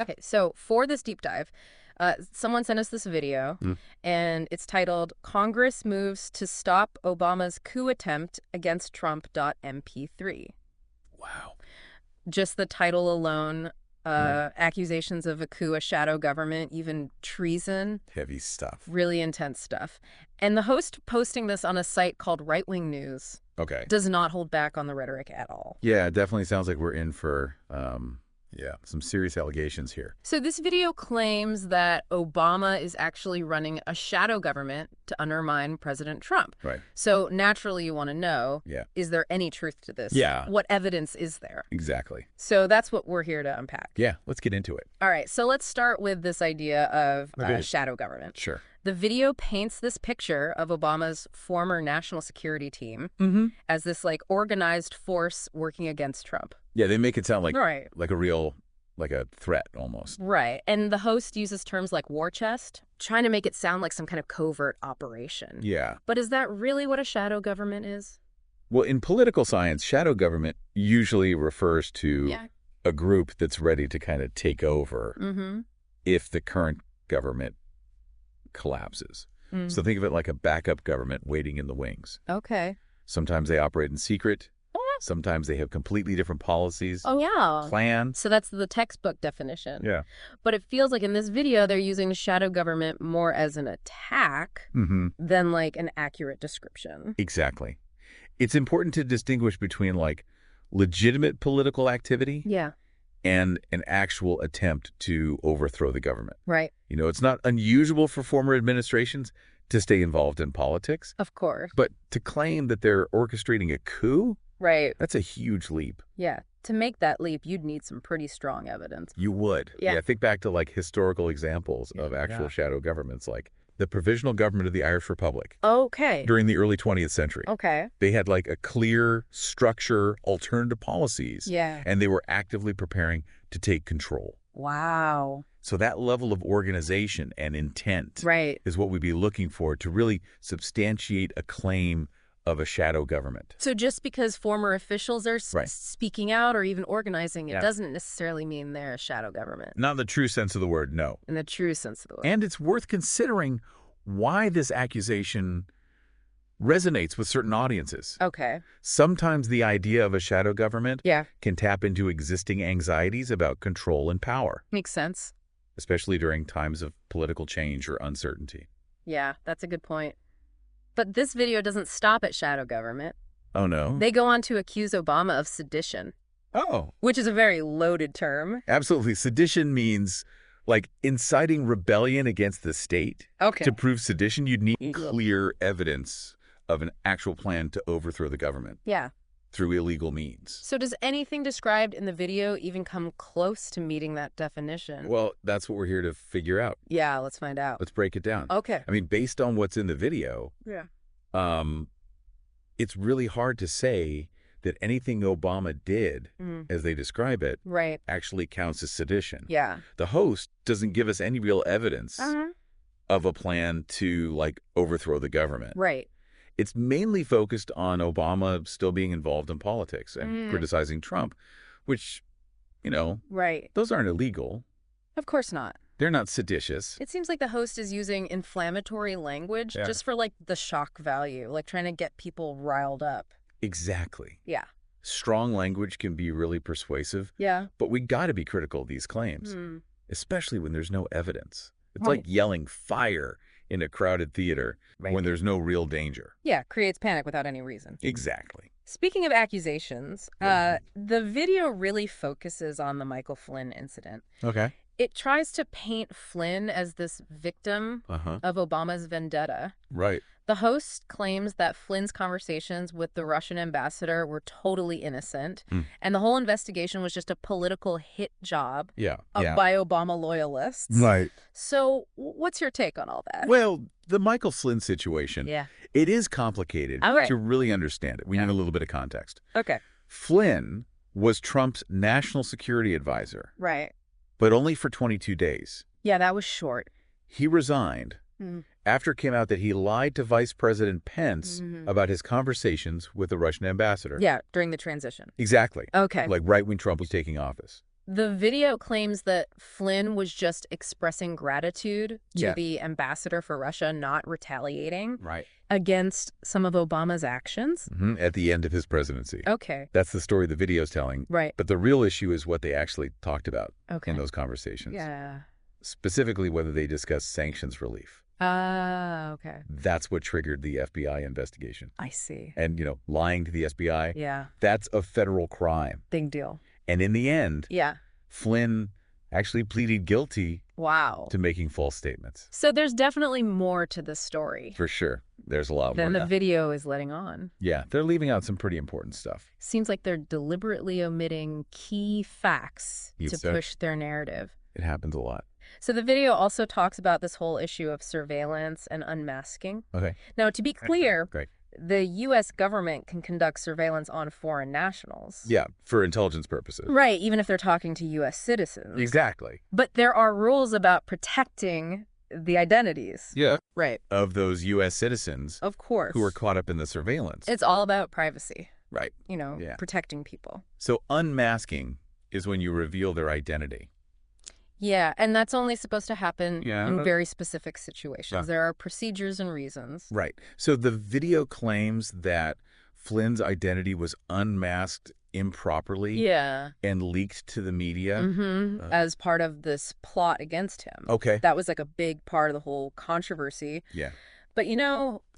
Okay, so for this deep dive, someone sent us this video, and it's titled "Congress Moves to Stop Obama's Coup Attempt Against Trump.mp3." Wow. Just the title alone, accusations of a coup, a shadow government, even treason. Heavy stuff. Really intense stuff. And the host posting this on a site called Right Wing News Okay. does not hold back on the rhetoric at all. Yeah, it definitely sounds like we're in for, some serious allegations here. So this video claims that Obama is actually running a shadow government to undermine President Trump. Right. So naturally you want to know, is there any truth to this? Yeah. What evidence is there? Exactly. So that's what we're here to unpack. Yeah, let's get into it. All right, so let's start with this idea of shadow government. Sure. The video paints this picture of Obama's former national security team as this like organized force working against Trump. Yeah, they make it sound like Right. a threat almost. Right. And the host uses terms like war chest, trying to make it sound like some kind of covert operation. Yeah. But is that really what a shadow government is? Well, in political science, shadow government usually refers to a group that's ready to kind of take over if the current government collapses. So think of it like a backup government waiting in the wings. Okay. Sometimes they operate in secret. Sometimes they have completely different policies. Oh, yeah. Plans. So that's the textbook definition. Yeah. But it feels like in this video, they're using the shadow government more as an attack than like an accurate description. Exactly. It's important to distinguish between like legitimate political activity and an actual attempt to overthrow the government. Right. You know, it's not unusual for former administrations to stay involved in politics. Of course. But to claim that they're orchestrating a coup, that's a huge leap. Yeah. To make that leap, you'd need some pretty strong evidence. You would. Yeah. Think back to like historical examples of actual shadow governments, like the Provisional Government of the Irish Republic. Okay. During the early 20th century. Okay. They had like a clear structure, alternative policies. Yeah. And they were actively preparing to take control. Wow. So that level of organization and intent is what we'd be looking for to really substantiate a claim of a shadow government. So just because former officials are speaking out or even organizing, it doesn't necessarily mean they're a shadow government. Not in the true sense of the word, no. In the true sense of the word. And it's worth considering why this accusation resonates with certain audiences. Okay. Sometimes the idea of a shadow government can tap into existing anxieties about control and power. Makes sense. Especially during times of political change or uncertainty. Yeah, that's a good point. But this video doesn't stop at shadow government. Oh, no? They go on to accuse Obama of sedition. Oh. Which is a very loaded term. Absolutely. Sedition means like inciting rebellion against the state. Okay. To prove sedition, you'd need clear evidence of an actual plan to overthrow the government. Yeah. Through illegal means. So does anything described in the video even come close to meeting that definition? Well, that's what we're here to figure out. Yeah, let's find out. Let's break it down. Okay. I mean, based on what's in the video, it's really hard to say that anything Obama did, as they describe it, actually counts as sedition. Yeah. The host doesn't give us any real evidence of a plan to, like, overthrow the government. Right. It's mainly focused on Obama still being involved in politics and criticizing Trump, which, you know, those aren't illegal. Of course not. They're not seditious. It seems like the host is using inflammatory language just for, like, the shock value, like trying to get people riled up. Exactly. Yeah. Strong language can be really persuasive. Yeah. But we got to be critical of these claims, especially when there's no evidence. It's like yelling fire in a crowded theater when there's no real danger. Yeah, creates panic without any reason. Exactly. Speaking of accusations, the video really focuses on the Michael Flynn incident. Okay. It tries to paint Flynn as this victim of Obama's vendetta. Right. The host claims that Flynn's conversations with the Russian ambassador were totally innocent, and the whole investigation was just a political hit job by Obama loyalists. Right. So what's your take on all that? Well, the Michael Flynn situation, it is complicated to really understand it. We need a little bit of context. Okay. Flynn was Trump's national security advisor. Right. But only for 22 days. Yeah, that was short. He resigned after it came out that he lied to Vice President Pence about his conversations with the Russian ambassador. Yeah, during the transition. Exactly. Okay. Like right when Trump was taking office. The video claims that Flynn was just expressing gratitude to the ambassador for Russia, not retaliating against some of Obama's actions. At the end of his presidency. Okay. That's the story the video's telling. Right. But the real issue is what they actually talked about in those conversations. Yeah. Specifically, whether they discussed sanctions relief. Okay. That's what triggered the FBI investigation. I see. And, lying to the FBI, that's a federal crime. Big deal. And in the end, Flynn actually pleaded guilty to making false statements. So there's definitely more to this story. For sure. There's a lot more. Than the video is letting on. Yeah, they're leaving out some pretty important stuff. Seems like they're deliberately omitting key facts to push their narrative. It happens a lot. So the video also talks about this whole issue of surveillance and unmasking. Okay. Now, to be clear, the U.S. government can conduct surveillance on foreign nationals. Yeah, for intelligence purposes. Right, even if they're talking to U.S. citizens. Exactly. But there are rules about protecting the identities. Yeah. Right. Of those U.S. citizens. Of course. Who are caught up in the surveillance. It's all about privacy. Right. Protecting people. So unmasking is when you reveal their identity. Yeah, and that's only supposed to happen in very specific situations. There are procedures and reasons. Right. So the video claims that Flynn's identity was unmasked improperly and leaked to the media. As part of this plot against him. Okay. That was like a big part of the whole controversy. Yeah. But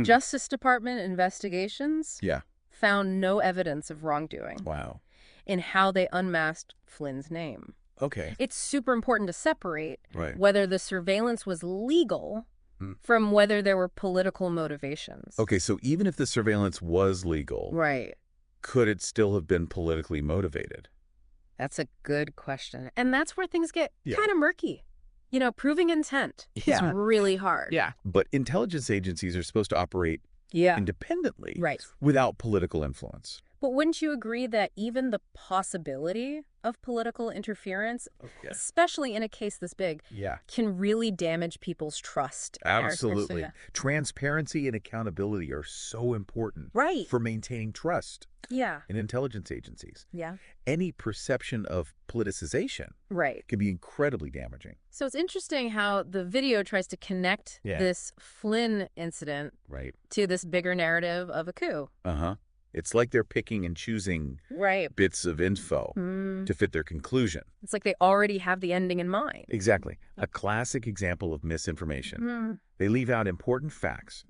Justice Department investigations found no evidence of wrongdoing. Wow. In how they unmasked Flynn's name. Okay. It's super important to separate whether the surveillance was legal from whether there were political motivations. Okay, so even if the surveillance was legal, could it still have been politically motivated? That's a good question. And that's where things get kind of murky. Proving intent is really hard. Yeah. But intelligence agencies are supposed to operate independently without political influence. But wouldn't you agree that even the possibility of political interference, especially in a case this big, can really damage people's trust? Absolutely. Transparency and accountability are so important for maintaining trust in intelligence agencies. Yeah. Any perception of politicization can be incredibly damaging. So it's interesting how the video tries to connect this Flynn incident to this bigger narrative of a coup. It's like they're picking and choosing bits of info to fit their conclusion. It's like they already have the ending in mind. Exactly. A classic example of misinformation. They leave out important facts,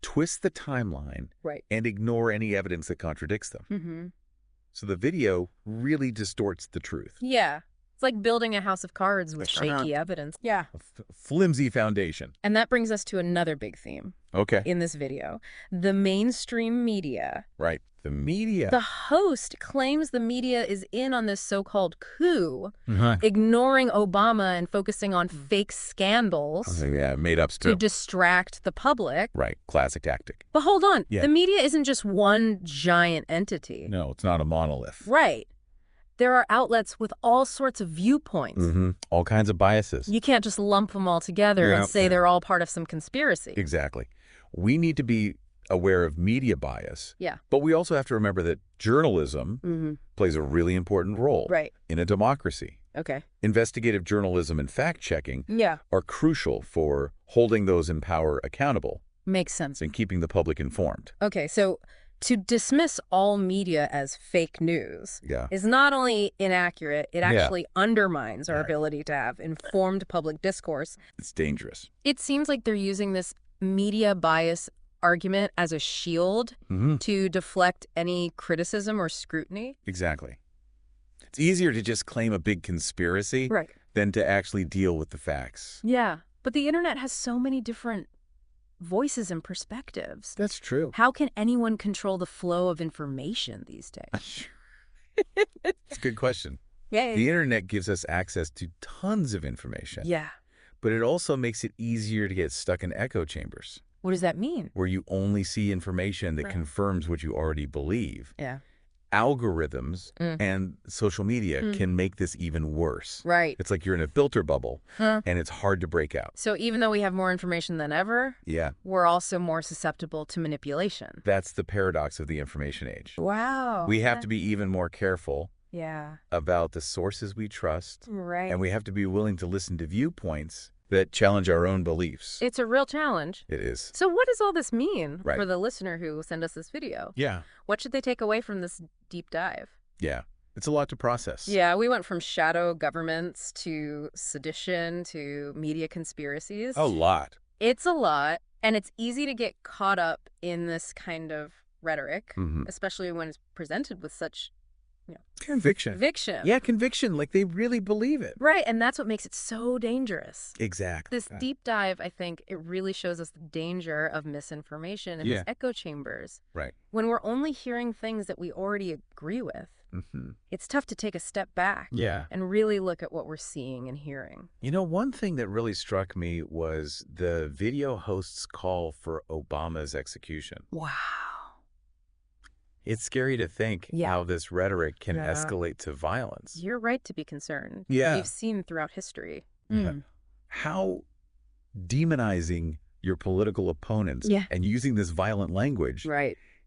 twist the timeline, and ignore any evidence that contradicts them. So the video really distorts the truth. Yeah. It's like building a house of cards with shaky evidence. Yeah. A flimsy foundation. And that brings us to another big theme. In this video. The mainstream media. Right. The media. The host claims the media is in on this so-called coup, ignoring Obama and focusing on fake scandals. Made up stuff. To distract the public. Right. Classic tactic. But hold on. The media isn't just one giant entity. No, it's not a monolith. Right. There are outlets with all sorts of viewpoints. All kinds of biases. You can't just lump them all together and say they're all part of some conspiracy. Exactly. We need to be aware of media bias. Yeah. But we also have to remember that journalism plays a really important role in a democracy. Okay. Investigative journalism and fact-checking are crucial for holding those in power accountable. Makes sense. And keeping the public informed. Okay, so to dismiss all media as fake news is not only inaccurate, it actually undermines our ability to have informed public discourse. It's dangerous. It seems like they're using this media bias argument as a shield to deflect any criticism or scrutiny. Exactly. It's easier to just claim a big conspiracy than to actually deal with the facts. Yeah, but the internet has so many different voices and perspectives. That's true. How can anyone control the flow of information these days? It's a good question. The internet gives us access to tons of information. But it also makes it easier to get stuck in echo chambers. What does that mean? Where you only see information that confirms what you already believe. Algorithms and social media can make this even worse. It's like you're in a filter bubble and it's hard to break out. So even though we have more information than ever, we're also more susceptible to manipulation. That's the paradox of the information age. Wow. We have to be even more careful about the sources we trust. Right. And we have to be willing to listen to viewpoints that challenge our own beliefs. It's a real challenge. It is. So what does all this mean for the listener who sent us this video? Yeah. What should they take away from this deep dive? Yeah. It's a lot to process. Yeah, we went from shadow governments to sedition to media conspiracies. A lot. It's a lot, and it's easy to get caught up in this kind of rhetoric, especially when it's presented with such conviction. Yeah, conviction, like they really believe it. Right, and that's what makes it so dangerous. Exactly. This deep dive, I think, it really shows us the danger of misinformation and these echo chambers. Right. When we're only hearing things that we already agree with, it's tough to take a step back and really look at what we're seeing and hearing. You know, one thing that really struck me was the video host's call for Obama's execution. Wow. It's scary to think how this rhetoric can escalate to violence. You're right to be concerned. Yeah. We've seen throughout history. How demonizing your political opponents and using this violent language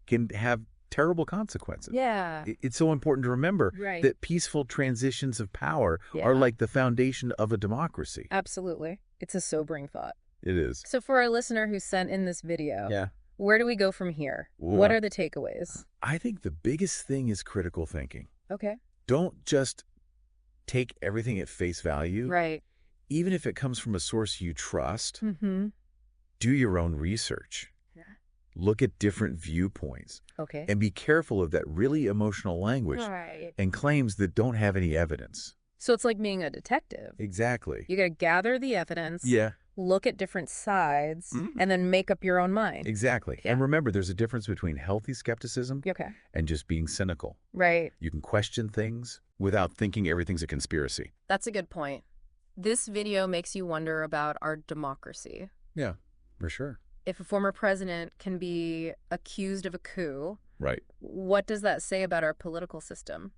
can have terrible consequences. Yeah. It's so important to remember that peaceful transitions of power are like the foundation of a democracy. Absolutely. It's a sobering thought. It is. So for our listener who sent in this video, where do we go from here? What are the takeaways? I think the biggest thing is critical thinking. Okay. Don't just take everything at face value. Right. Even if it comes from a source you trust, do your own research. Look at different viewpoints. Okay. And be careful of that really emotional language and claims that don't have any evidence. So it's like being a detective. Exactly. You got to gather the evidence. Look at different sides, and then make up your own mind. Exactly. And remember, there's a difference between healthy skepticism and just being cynical. Right. You can question things without thinking everything's a conspiracy. That's a good point. This video makes you wonder about our democracy. Yeah, for sure. If a former president can be accused of a coup, what does that say about our political system?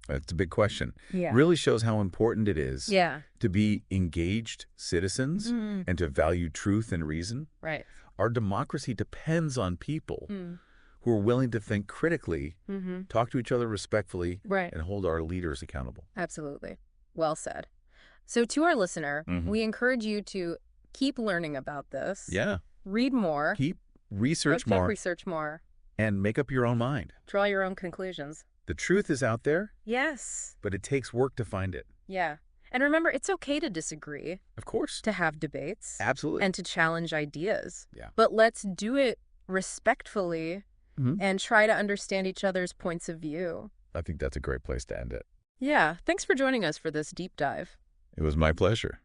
That's a big question. Really shows how important it is to be engaged citizens and to value truth and reason. Right. Our democracy depends on people who are willing to think critically, talk to each other respectfully, and hold our leaders accountable. Absolutely. Well said. So to our listener, we encourage you to keep learning about this. Read more. Keep research more. Research more. And make up your own mind. Draw your own conclusions. The truth is out there. Yes. But it takes work to find it. Yeah. And remember, it's okay to disagree. Of course. To have debates. Absolutely. And to challenge ideas. Yeah. But let's do it respectfully and try to understand each other's points of view. I think that's a great place to end it. Yeah. Thanks for joining us for this deep dive. It was my pleasure.